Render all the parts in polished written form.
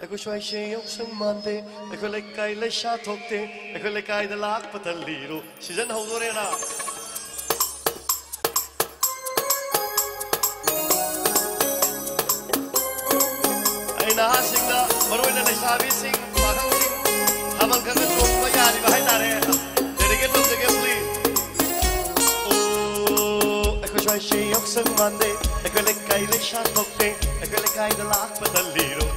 ai có xoay xe ông sân màn tê ai có lấy cây lấy sa thọc tê ai có lấy cây đã lắc bắt đầu lì rồi season hậu rồi nè ai na sinh đó mà rồi là sa vi sinh mà không sinh amal kan tuh có nhà đi bahai nare dedicate to the game please oh ai có xoay xe ông sân màn tê ai có lấy cây lấy sa thọc tê ai có lấy cây đã lắc bắt đầu lì rồi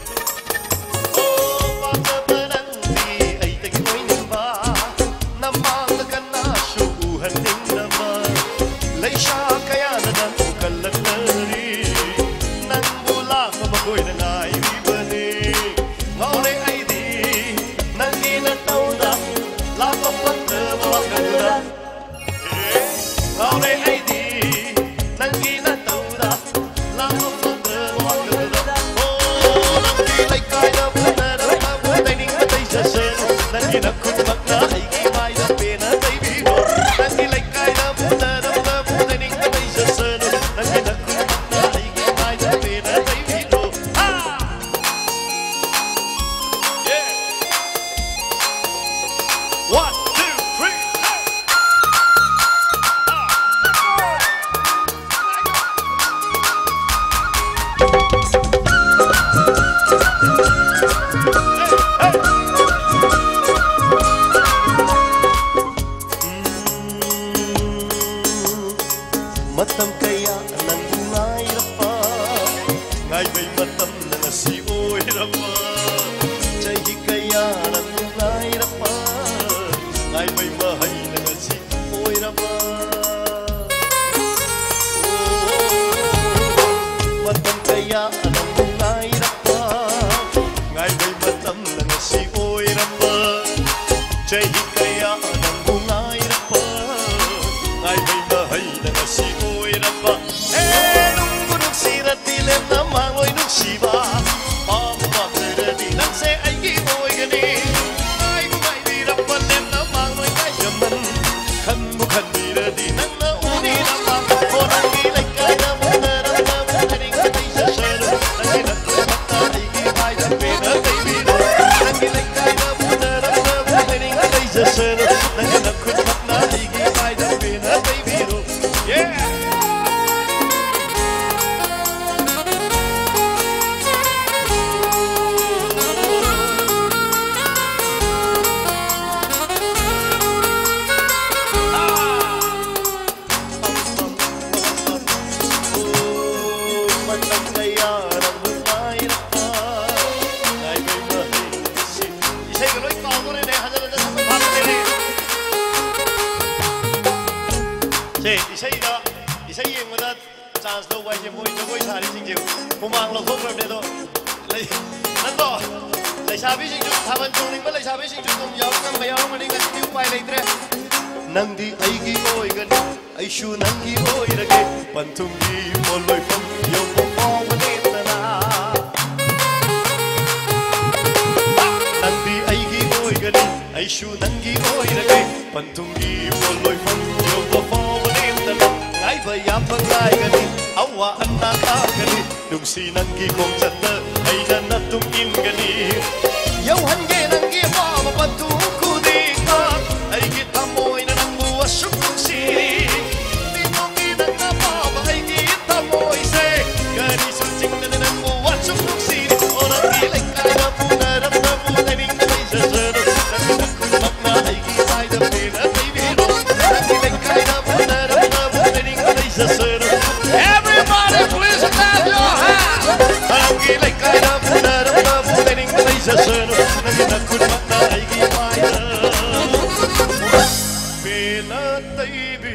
Matam kaya nang bungai rapa ngai bay matam nang si oi rapa jahi kaya nang bungai rapa ngai bay mahai nang si oi rapa matam kaya nang bungai rapa ngai bay matam nang si oi rapa jahi kaya nang bungai rapa ngai bay mahai nang si isai yeng mada chance lo wai je moi jogoi sari sing je humang lo khok ram de do nan do lai sa bi sing ju thaban chung ning ba lai sa bi sing ju tum yaw nang ba yaw mani ngan tiu pai lai tre nang di ai gi oi gan ai shu nang gi oi ra ge pan thum gi mo loi phong yo mo mo ma ne ta na nang di ai gi oi gan ai shu nang gi oi ra ge pan thum gi mo loi phong yo mo mo ma ne ta na ai ba ya pang lai gani awa anna ka gani dung si nang gi kong chatta ai na na tum in gani yo han ge nang gi ma ma pan tu ku di ka ai gi thamoi na nang mu asuk si ti no gi nang na ma ma ai gi thamoi se gani su ching na nang mu asuk si o na gi lai ka na pu na ram na pu na ning na mai sa sa na nang ku mak na ai gi mai da pe na ti vi ro na gi lai ka na pu na ram na pu na ning na mai sa sa everybody please clap your hands nang gi lai ka na pu na ram na pu na ning na mai sa sa na gi na ku mak na ai gi mai da pe na ti vi